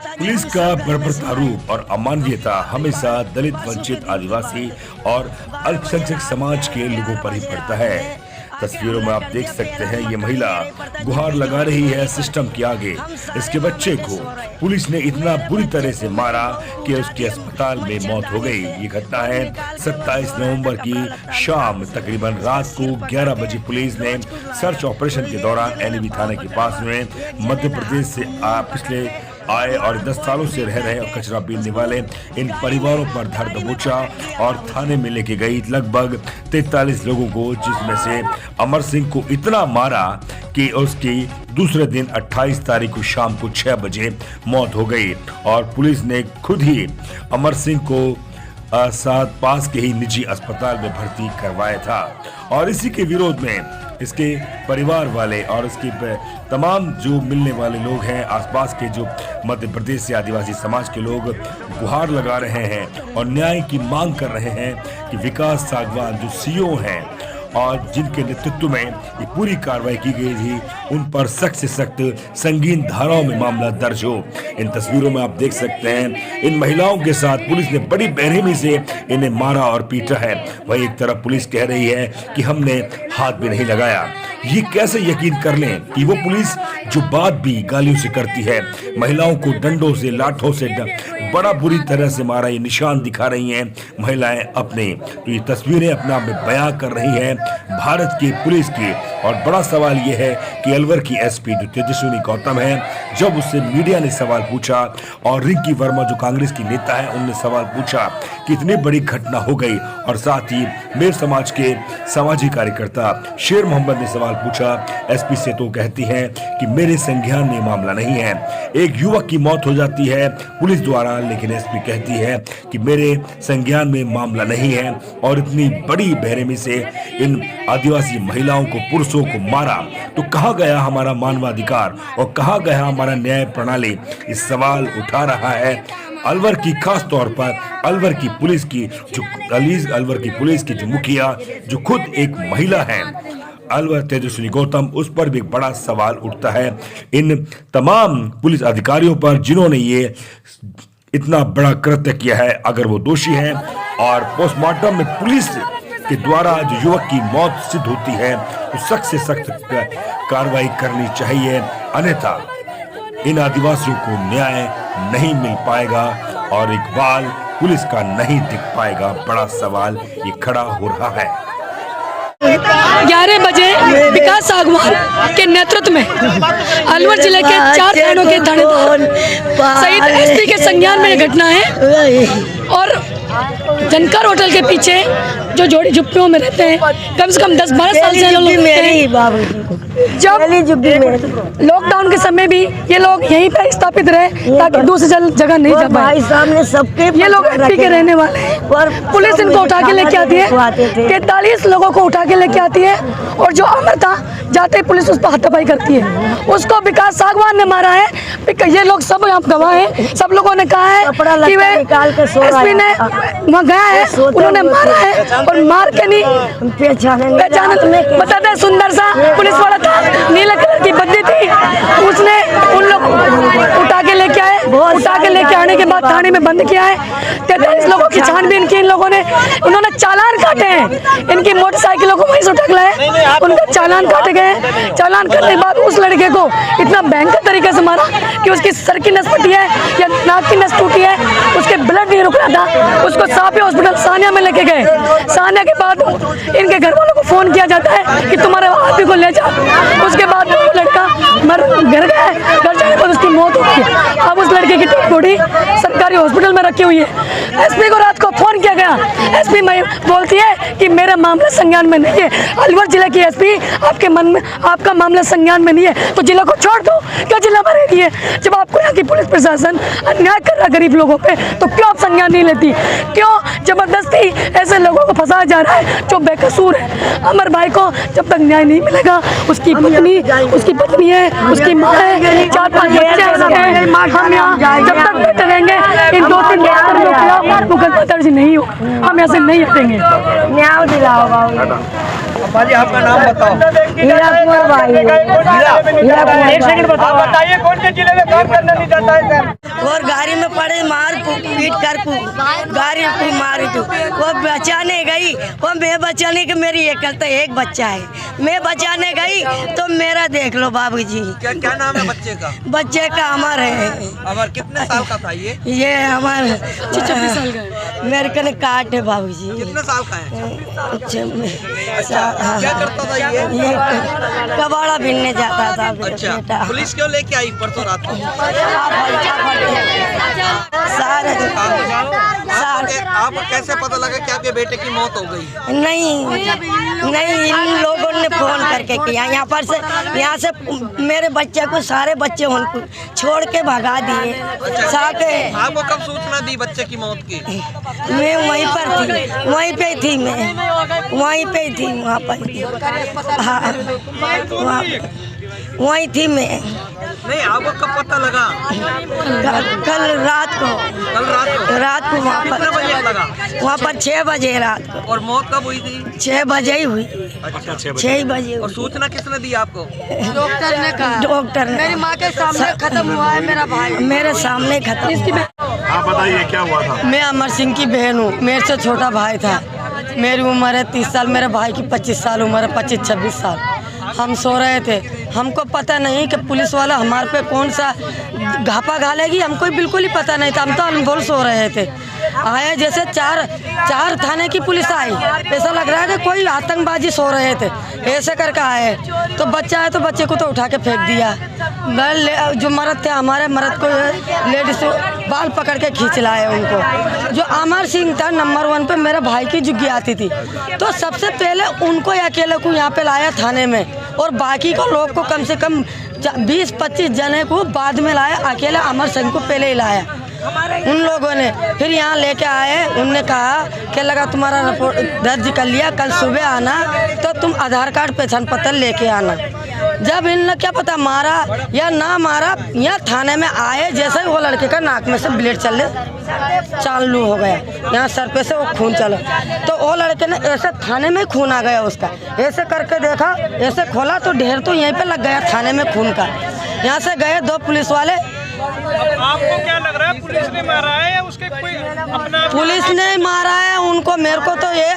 Police का बर्बरता रूप और अमानवीयता हमेशा दलित, वंचित, आदिवासी और अल्पसंख्यक समाज के लोगों पर ही पड़ता है। तस्वीरों में आप देख सकते हैं ये महिला गुहार लगा रही है सिस्टम के आगे। इसके बच्चे को पुलिस ने इतना बुरी तरह से मारा कि उसके अस्पताल में मौत हो गई। ये घटना है 27 नवंबर की शाम, तकरीबन रात को 11 बजे पुलिस ने सर्च ऑपरेशन के दौरान एनबी थाने के पास में मध्य प्रदेश से पिछले आए और 10 सालों से रह रहे और कचरा बीनने वाले इन परिवारों पर धर दबोचा और थाने में लेके गई लगभग 43 लोगों को, जिसमें से अमर सिंह को इतना मारा कि उसकी दूसरे दिन 28 तारीख को शाम को 6 बजे मौत हो गई। और पुलिस ने खुद ही अमर सिंह को साथ पास के ही निजी अस्पताल में भर्ती करवाया था। और इसी के विरोध में इसके परिवार वाले और इसके तमाम जो मिलने वाले लोग हैं, आसपास के जो मध्य प्रदेश से आदिवासी समाज के लोग गुहार लगा रहे हैं और न्याय की मांग कर रहे हैं कि विकास सागवान जो सीओ हैं और जिनके नेतृत्व में ये पूरी कार्रवाई की गई थी, उन पर सख्त से सख्त संगीन धाराओं में मामला दर्ज हो। इन तस्वीरों में आप देख सकते हैं इन महिलाओं के साथ पुलिस ने बड़ी बेरहमी से इन्हें मारा और पीटा है। वही एक तरफ पुलिस कह रही है कि हमने हाथ भी नहीं लगाया। ये कैसे यकीन कर लें कि वो पुलिस जो बात भी गालियों से करती है, महिलाओं को डंडों से, लाठों से बड़ा बुरी तरह से मारा, ये निशान दिखा रही हैं महिलाएं अपने। तो ये तस्वीरें अपने आप में बयां कर रही हैं भारत की पुलिस की। और बड़ा सवाल ये है कि अलवर की एसपी जो तेजस्विनी गौतम है, जब उससे मीडिया ने सवाल पूछा और रिंकी वर्मा जो कांग्रेस की नेता है उनने सवाल पूछा कि इतनी बड़ी घटना हो गई, और साथ ही मेर समाज के सामाजिक कार्यकर्ता शेर मोहम्मद ने सवाल पूछा एसपी से, तो कहती हैं कि मेरे संज्ञान में मामला नहीं है। एक युवक की मौत हो जाती है पुलिस द्वारा, लेकिन एसपी कहती है कि मेरे संज्ञान में मामला नहीं है। और इतनी बड़ी बेरहमी से इन आदिवासी महिलाओं को, पुरुषों को मारा, तो कहाँ गया हमारा मानवाधिकार और कहाँ गया हमारा न्याय प्रणाली? इस सवाल उठा रहा है अलवर की, खास तौर पर अलवर की पुलिस की अलवर की पुलिस की जो मुखिया, जो खुद एक महिला है अलवर तेजस्विनी गौतम, उस पर भी बड़ा सवाल उठता है इन तमाम पुलिस अधिकारियों पर जिन्होंने ये इतना बड़ा कृत्य किया है। अगर वो दोषी हैं और पोस्टमार्टम में पुलिस के द्वारा जो युवक की मौत सिद्ध होती है तो सख्त से सख्त कार्रवाई करनी चाहिए, अन्यथा इन आदिवासियों को न्याय नहीं मिल पाएगा और इकबाल पुलिस का नहीं दिख पाएगा। बड़ा सवाल ये खड़ा हो रहा है। 11 बजे विकास सागवान के नेतृत्व में अलवर जिले के 4 थानों के थानेदार सहित एसपी के संज्ञान में घटना है। और जनकर होटल के पीछे जो जोड़ी झुप्पियों में रहते हैं, कम से कम 10-12 साल से लोग जब लॉकडाउन के समय भी ये लोग यहीं पर स्थापित रहे ताकि दूसरी जगह नहीं जा पाए। सामने सबके ये लोग एमपी के रहने वाले हैं। पुलिस इनको उठा के लेके आती है, 43 लोगों को उठा के लेके आती है और जो अमर था जाते ही पुलिस उस पर हाथापाई करती है। उसको विकास सागवान ने मारा है। ये लोग सब यहाँ गवाह हैं, सब लोगों ने कहा है कि वे एसपी ने वहाँ गया है, उन्होंने मारा है और मार के नहीं पहचान बताते। सुंदर सा पुलिस वाला था, नीले कलर की बद्दी थी, उसने उन लोग उठा के लेके आए। उठा के लेके आने के बाद थाने में बंद किया है। 43 लोगों की छानबीन की इन लोगों ने, उन्होंने चालान काटे हैं। इनकी मोटरसाइकिलों को वहीं से उठा लाए, उनका चालान काटे गए। चालान करने के बाद उस लड़के को इतना भयंकर तरीके से मारा कि उसकी सर की नस फटी है या नाक की नस टूटी है, उसके ब्लड नहीं रुक रहा था। उसको साफी हॉस्पिटल सानिया में लेके गए। सानिया के बाद इनके घर वालों को फोन किया जाता है कि तुम्हारे आदमी को ले जाओ। उसके बाद वो लड़का घर गया, घर जाने पर उसकी मौत हो गई। अब उस लड़के की बॉडी सरकारी हॉस्पिटल में रखी हुई है। एसपी को रात को फोन किया गया, एसपी बोलती है कि मेरा मामला संज्ञान में नहीं है। अलवर जिले की एसपी आपके मन में आपका मामला संज्ञान में नहीं है तो जिला को छोड़ दो। क्या जिला में रहती है? जब आपको यहाँ की पुलिस प्रशासन अन्याय कर रहा गरीब लोगों पे तो क्यों आप संज्ञान नहीं लेती? क्यों जबरदस्ती ऐसे लोगों को फंसाया जा रहा है जो बेकसूर है? अमर भाई को जब तक न्याय नहीं मिलेगा, उसकी पत्नी है, उसकी माँ है, 4-5 बच्चे हैं, हम यहाँ जब तक बैठे रहेंगे इन 2-3 लोगों के खिलाफ मुकदमा दर्ज नहीं हो, हम ऐसे नहीं हटेंगे। न्याय दिलाओ भाई, आपका नाम बताओ। हीरा कुमार भाई। एक सेकंड बताओ, बताइए कौन से जिले में काम करना नहीं चाहता है सर? और गाड़ी में पड़े मार पीट कर गाड़ी को मारी थी। वो बचाने गई, वो मैं बचाने के मेरी एक बच्चा है, मैं बचाने गई तो मेरा देख लो बाबूजी। क्या क्या नाम है बच्चे का? बच्चे का अमर है। अमर कितने साल का था ये अमर 26 साल का मेरे कने काट है बाबूजी। कितने साल का है? हाँ। क्या करता था ये कबाड़ा बिनने जाता था अच्छा, बेटा। पुलिस क्यों लेके आई परसों रात को? आपको कैसे पता लगा कि आपके बेटे की मौत हो गई? नहीं इन लोगों ने फोन करके किया। यहाँ से मेरे बच्चे को सारे बच्चे उनको छोड़ के भगा दिए। साके आपको कब सूचना दी बच्चे की मौत की? मैं वहीं पर थी, वहीं पे थी, मैं वहीं पे थी, वहाँ पर। हाँ वहीं थी मैं। नहीं, आपको कब पता लगा? कल रात को कितने बजे लगा? वहाँ पर 6 बजे रात को। और मौत कब हुई थी? 6 बजे ही हुई। अच्छा, 6 बजे। और सूचना किसने दी आपको? डॉक्टर ने कहा। डॉक्टर ने। मेरी माँ के सामने खत्म हुआ है मेरा भाई, मेरे सामने खत्म। आप बताइए क्या हुआ था? मैं अमर सिंह की बहन हूँ, मेरे से छोटा भाई था। मेरी उम्र है 30 साल, मेरे भाई की 25 साल उम्र है, 25-26 साल। हम सो रहे थे, हमको पता नहीं कि पुलिस वाला हमारे पे कौन सा घापा घालेगी, हमको बिल्कुल ही पता नहीं था। हम तो अनभोल सो रहे थे। आए जैसे चार थाने की पुलिस आई, ऐसा लग रहा है कि कोई आतंकबाजी सो रहे थे, ऐसे करके आए। तो बच्चा है तो बच्चे को तो उठा के फेंक दिया। जो मर्द थे हमारे मर्द को लेडीज बाल पकड़ के खींच लाए उनको। जो अमर सिंह था नंबर 1 पे, मेरे भाई की जुग्गी आती थी, तो सबसे पहले उनको अकेले को यहाँ पे लाया थाने में, और बाकी को लोग को कम से कम 20-25 जने को बाद में लाया। अकेले अमर सिंह को पहले ही लाया उन लोगों ने। फिर यहाँ लेके आए, उनने कहा कि लगा तुम्हारा रिपोर्ट दर्ज कर लिया, कल सुबह आना तो तुम आधार कार्ड पहचान पत्र लेके आना। जब इनने क्या पता मारा या ना मारा, यहाँ थाने में आए जैसे ही वो लड़के का नाक में से ब्लेड चालू हो गया, यहाँ सर पे से वो खून चला, तो वो लड़के ने ऐसे थाने में खून आ गया उसका। ऐसे करके देखा, ऐसे खोला तो ढेर तो यहीं पे लग गया थाने में खून का। यहाँ से गए 2 पुलिस वाले। आपको क्या लग रहा है, पुलिस ने मारा है या उसके कोई अपना? पुलिस ने मारा है उनको। मेरे को तो ये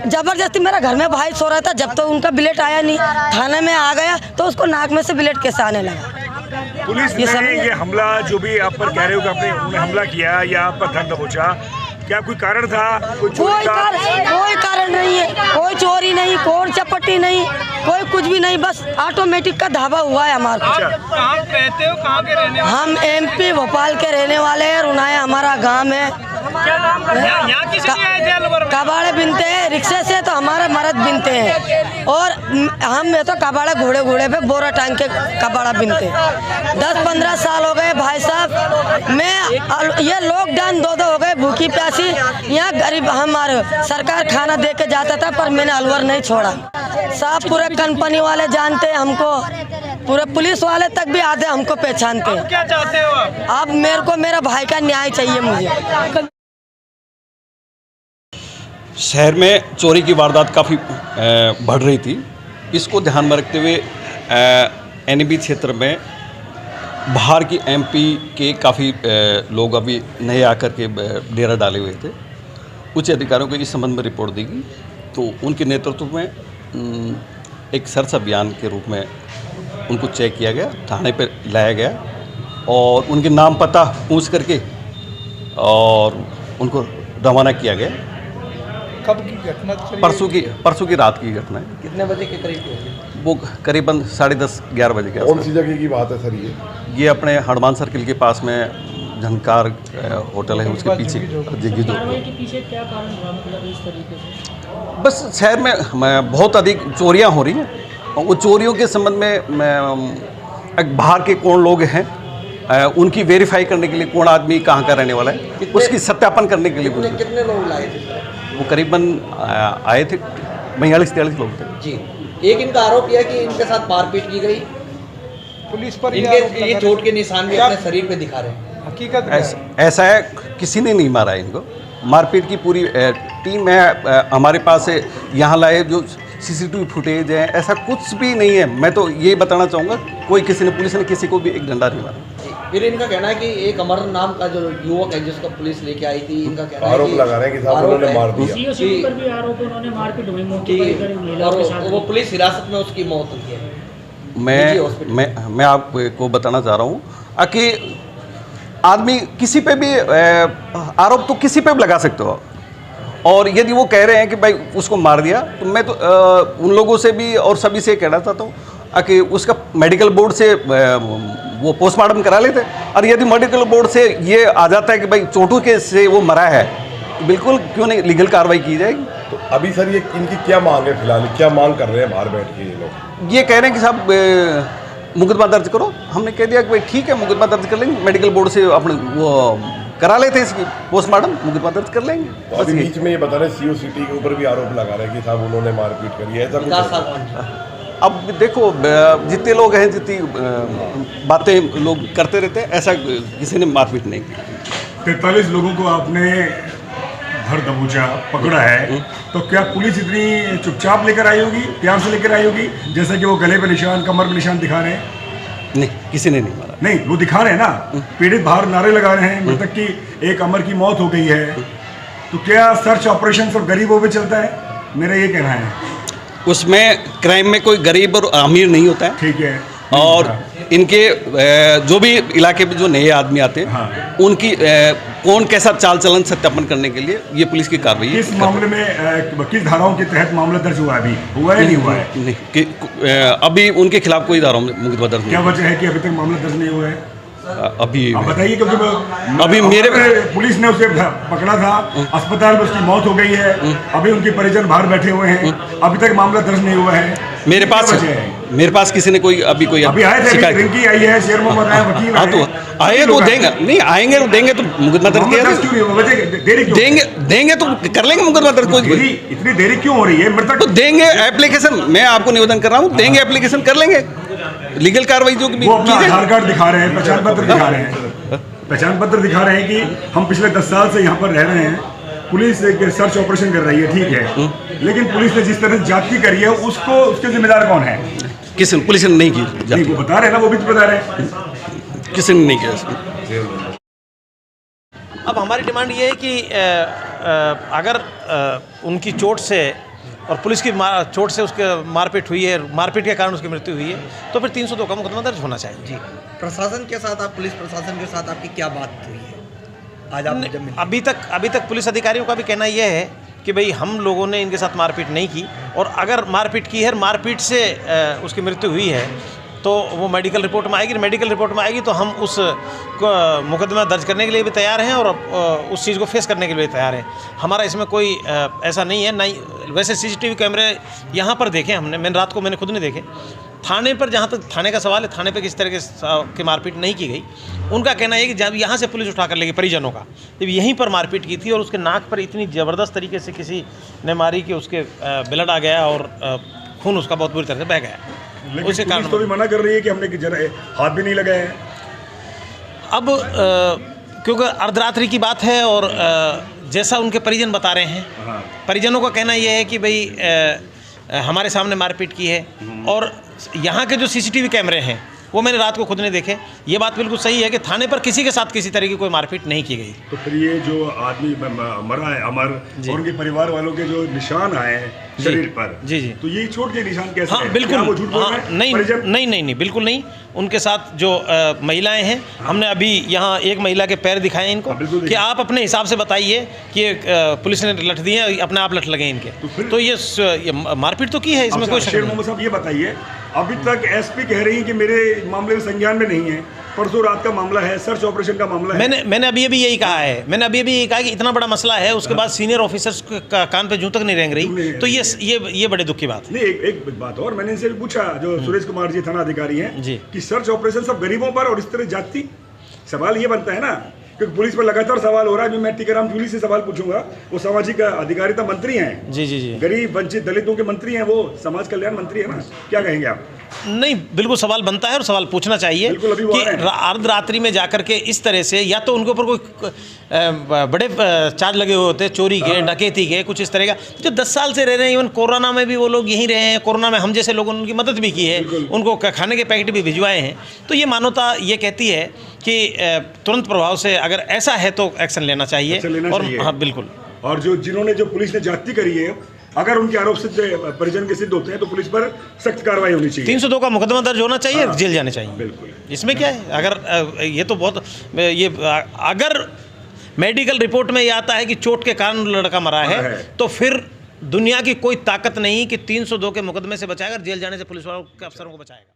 जबरदस्ती, मेरा घर में भाई सो रहा था, जब तो उनका ब्लेड आया नहीं, थाने में आ गया तो उसको नाक में से ब्लेड कैसे आने लगा? पुलिस ने ये हमला जो भी आप पर कह रहे हो कि आपने हमला किया या आप पर धन दबोचा, क्या कोई कारण था? कोई कारण नहीं है, कोई चोरी नहीं, कोई चपट्टी नहीं, कोई कुछ भी नहीं, बस ऑटोमेटिक का धावा हुआ है हमारा। कहाँ रहते हो, कहाँ के रहने वाले? हम MP भोपाल के रहने वाले हैं, रुनाया हमारा गांव है। क्या नाम? यहाँ किस लिए आए थे अलवर में? कबाड़े बिनते हैं रिक्शे से, तो हमारे मर्द बिनते हैं, और हम तो कबाड़ा घोड़े पे बोरा टांग के कबाड़ा बिनते हैं। 10-15 साल हो गए भाई साहब। मैं ये लॉकडाउन 2 हो गए भूखी प्यासी, यहाँ गरीब हमारे सरकार खाना दे के जाता था, पर मैंने अलवर नहीं छोड़ा साहब। पूरे कंपनी वाले जानते हैं हमको, पूरे पुलिस वाले तक भी आते हमको पहचानते हैं। क्या चाहते हो आप? अब मेरे को मेरा भाई का न्याय चाहिए मुझे। शहर में चोरी की वारदात काफ़ी बढ़ रही थी। इसको ध्यान में रखते हुए NAB क्षेत्र में बाहर की MP के काफ़ी लोग अभी नए आकर के डेरा डाले हुए थे। उच्च अधिकारियों को इस संबंध में रिपोर्ट दी गई, तो उनके नेतृत्व में एक सर्च अभियान के रूप में उनको चेक किया गया, थाने पर लाया गया और उनके नाम पता पूछ करके और उनको रवाना किया गया। कब की घटना? परसों की रात की घटना है। कितने बजे के करीब? वो करीबन 10:30-11 बजे के कौन सी जगह की बात है सर ये अपने हनुमान सर्किल के पास में झनकार होटल है, उसके पीछे जग्गी जो पीछे क्या कारण हुआ, मतलब इस तरीके से? बस शहर में बहुत अधिक चोरियां हो रही हैं, और वो चोरियों के संबंध में बाहर के कौन लोग हैं, उनकी वेरीफाई करने के लिए कौन आदमी कहाँ का रहने वाला है, उसकी सत्यापन करने के लिए कितने लोग लाए थे? वो करीबन आए थे 42-43 लोग थे जी। एक इनका आरोप यह है कि इनके साथ मारपीट की गई, पुलिस पर इनके ये चोट के निशान भी अपने शरीर पे दिखा रहे हैं। हकीकत ऐसा है, किसी ने नहीं मारा है इनको। मारपीट की पूरी टीम है हमारे पास है, यहाँ लाए जो CCTV फुटेज है, ऐसा कुछ भी नहीं है। मैं तो ये बताना चाहूँगा, कोई किसी ने पुलिस ने किसी को भी एक डंडा नहीं मारा। फिर इनका कहना है कि एक अमर नाम का जो युवक है जिसको पुलिस लेके आई थी, इनका कहना है आरोप कि लगा रहे हैं कि साहब उन्होंने मार दिया। सीओ पर भी आरोप है, उन्होंने मारपीट हुई मौके पर इधर महिलाओं के साथ। और वो पुलिस हिरासत में उसकी मौत हुई है। मैं आपको बताना चाह रहा हूँ कि आदमी किसी पे भी आरोप तो किसी पे भी लगा सकते हो, और यदि वो कह रहे हैं कि भाई उसको मार दिया, तो मैं तो उन लोगों से भी और सभी से कहना चाहता हूँ कि उसका मेडिकल बोर्ड से वो पोस्टमार्टम करा लेते, और यदि मेडिकल बोर्ड से ये आ जाता है कि भाई चोटों के से वो मरा है, तो बिल्कुल क्यों नहीं लीगल कार्रवाई की जाएगी। तो अभी सर ये इनकी क्या मांग है, फिलहाल क्या मांग कर रहे हैं बाहर बैठ के ये लोग? ये कह रहे हैं कि साहब मुकदमा दर्ज करो। हमने कह दिया कि भाई ठीक है, मुकदमा दर्ज कर लेंगे, मेडिकल बोर्ड से अपने वो करा लेते इसकी पोस्टमार्टम, मुकदमा दर्ज कर लेंगे। तो अभी बीच में ये बता रहे सीओ सिटी के ऊपर भी आरोप लगा रहे हैं कि साहब उन्होंने मारपीट करी है, ऐसा कुछ है? अब देखो, जितने लोग हैं, जितनी बातें लोग करते रहते हैं, ऐसा किसी ने मारपीट नहीं की। 43 लोगों को आपने धर दबोचा पकड़ा है, तो क्या पुलिस इतनी चुपचाप लेकर आई होगी, प्यार से लेकर आई होगी, जैसे कि वो गले पे निशान, कमर पे निशान दिखा रहे हैं? नहीं, किसी ने नहीं मारा। नहीं, वो दिखा रहे हैं ना, पीड़ित बाहर नारे लगा रहे हैं, मृतक की एक अमर की मौत हो गई है, तो क्या सर्च ऑपरेशन सब गरीबों पे चलता है? मेरा ये कहना है। उसमें क्राइम में कोई गरीब और अमीर नहीं होता है, ठीक है, और इनके जो भी इलाके में जो नए आदमी आते हैं, हाँ। उनकी कौन कैसा चाल चलन सत्यापन करने के लिए ये पुलिस की कार्रवाई है। किस मामले में, किस धाराओं के तहत मामला दर्ज हुआ है? अभी हुआ है, नहीं हुआ है? नहीं, अभी उनके खिलाफ कोई धाराओं में मुकदमा दर्ज नहीं। क्या वजह है कि अभी तक मामला दर्ज नहीं हुआ है? अभी आप बताइए, क्योंकि अभी मेरे पुलिस ने उसे पकड़ा था, अस्पताल में उसकी मौत हो गई है, अभी उनके परिजन बाहर बैठे हुए हैं, अभी तक मामला दर्ज नहीं हुआ है। मेरे पास किसी ने कोई अभी आए थे, रिंकी आई है, शेर मोहम्मद आए, वकील हाँ, तो आए तो देंगे, नहीं आएंगे तो देंगे, तो मुकदमा दर्ज देंगे तो कर लेंगे मुकदमा दर्ज। कोई इतनी देरी क्यों हो रही है? मृतक तो देंगे एप्लीकेशन, मैं आपको निवेदन कर रहा हूँ, देंगे एप्लीकेशन, कर लेंगे लीगल कार्रवाई जो भी। वो अपना आधार कार्ड दिखा रहे हैं, पहचान पत्र दिखा रहे हैं, पहचान पत्र दिखा रहे हैं कि हम पिछले 10 साल से यहाँ पर रह रहे हैं, पुलिस एक सर्च ऑपरेशन कर रही है, ठीक है, लेकिन पुलिस ने जिस तरह जाति करी है, उसको उसके जिम्मेदार कौन है? किसी पुलिस ने नहीं की, वो बता रहे हैं ना, वो भी बता रहे हैं, किसी ने नहीं किया। अब हमारी डिमांड ये है कि अगर उनकी चोट से और पुलिस की चोट से उसके मारपीट हुई है, मारपीट के कारण उसकी मृत्यु हुई है, तो फिर 302 का मुकदमा दर्ज होना चाहिए। जी, प्रशासन के साथ, आप पुलिस प्रशासन के साथ आपकी क्या बात हुई है आज आप जब मिले? अभी तक पुलिस अधिकारियों का भी कहना यह है कि भाई हम लोगों ने इनके साथ मारपीट नहीं की, और अगर मारपीट की है, मारपीट से उसकी मृत्यु हुई है, तो वो मेडिकल रिपोर्ट में आएगी। मेडिकल रिपोर्ट में आएगी तो हम उस मुकदमा दर्ज करने के लिए भी तैयार हैं, और उस चीज़ को फेस करने के लिए भी तैयार हैं। हमारा इसमें कोई ऐसा नहीं है, नहीं वैसे सीसीटीवी कैमरे यहाँ पर देखे हमने, मैंने रात को मैंने खुद नहीं देखे। थाने पर, जहाँ तक थाने का सवाल है, थाने पर किसी तरह की मारपीट नहीं की गई। उनका कहना है कि जब यहाँ से पुलिस उठा कर लेगी परिजनों का, जब यहीं पर मारपीट की थी, और उसके नाक पर इतनी ज़बरदस्त तरीके से किसी ने मारी कि उसके ब्लड आ गया और खून उसका बहुत बुरी तरह से बह गया। उसे पुलिस तो भी मना कर रही है कि हमने जरा हाथ भी नहीं लगाया है। अब क्योंकि अर्धरात्रि की बात है, और जैसा उनके परिजन बता रहे हैं, परिजनों का कहना यह है कि भाई हमारे सामने मारपीट की है, और यहाँ के जो सीसीटीवी कैमरे हैं वो मैंने रात को खुद ने देखे। ये बात बिल्कुल सही है कि थाने पर किसी के साथ किसी तरह की कोई मारपीट नहीं की गई। तो फिर ये जो आदमी मरा है अमर, और उनके परिवार वालों के जो निशान आए हैं शरीर पर, जी, तो ये चोट के निशान कैसे हाँ, हैं? बिल्कुल, वो झूठ बोल रहे हैं? नहीं, बिल्कुल नहीं। उनके साथ जो महिलाएं हैं, हमने अभी यहाँ एक महिला के पैर दिखाए इनको, कि आप अपने हिसाब से बताइए कि पुलिस ने लठ दिए, अपने आप लठ लगे इनके, तो ये मारपीट तो की है, इसमें कोई शक नहीं। मोहम्मद साहब ये बताइए, अभी तक एसपी कह रही है कि मेरे मामले में संज्ञान में नहीं है, परसों रात का मामला है, सर्च ऑपरेशन का मामला है। मैंने अभी यही कहा है, कि इतना बड़ा मसला है, उसके बाद सीनियर ऑफिसर्स का कान पे जूं तक नहीं रेंग रही, तो ये बड़े दुख की बात। नहीं, एक बात और, मैंने इनसे भी पूछा, जो सुरेश कुमार जी थाना अधिकारी हैं, कि सर्च ऑपरेशन सब गरीबों पर और इस तरह जाति, सवाल ये बनता है ना, क्योंकि पुलिस पर लगातार सवाल हो रहा है। मैं टीकाराम जूली से सवाल पूछूंगा, वो सामाजिक अधिकारिता मंत्री हैं, जी, गरीब वंचित दलितों के मंत्री हैं, वो समाज कल्याण मंत्री है ना, क्या कहेंगे आप? नहीं, बिल्कुल सवाल बनता है और सवाल पूछना चाहिए बिल्कुल, अभी वो कि आ रहे हैं। अर्धरात्रि में जाकर के इस तरह से, या तो उनके ऊपर कोई बड़े चार्ज लगे हुए होते हैं, चोरी के, डकैती के, कुछ इस तरह का, जो 10 साल से रह रहे हैं। इवन कोरोना में भी वो लोग यहीं रहे हैं, कोरोना में हम जैसे लोगों ने उनकी मदद भी की है, उनको खाने के पैकेट भी भिजवाए हैं। तो ये मानवता ये कहती है कि तुरंत प्रभाव से अगर ऐसा है तो एक्शन लेना चाहिए। एक्शन लेना और चाहिए। हाँ, बिल्कुल। और जो पुलिस ने जाति करी है, अगर उनके आरोप सिद्ध परिजन के सिद्ध होते हैं तो पुलिस पर सख्त कार्रवाई होनी चाहिए। 302 का मुकदमा दर्ज होना चाहिए, जेल जाने चाहिए। बिल्कुल। इसमें क्या है? अगर ये तो बहुत ये अगर मेडिकल रिपोर्ट में ये आता है कि चोट के कारण लड़का मरा है, तो फिर दुनिया की कोई ताकत नहीं कि 302 के मुकदमे से बचाएगा, जेल जाने से पुलिस वालों के अफसरों को बचाएगा।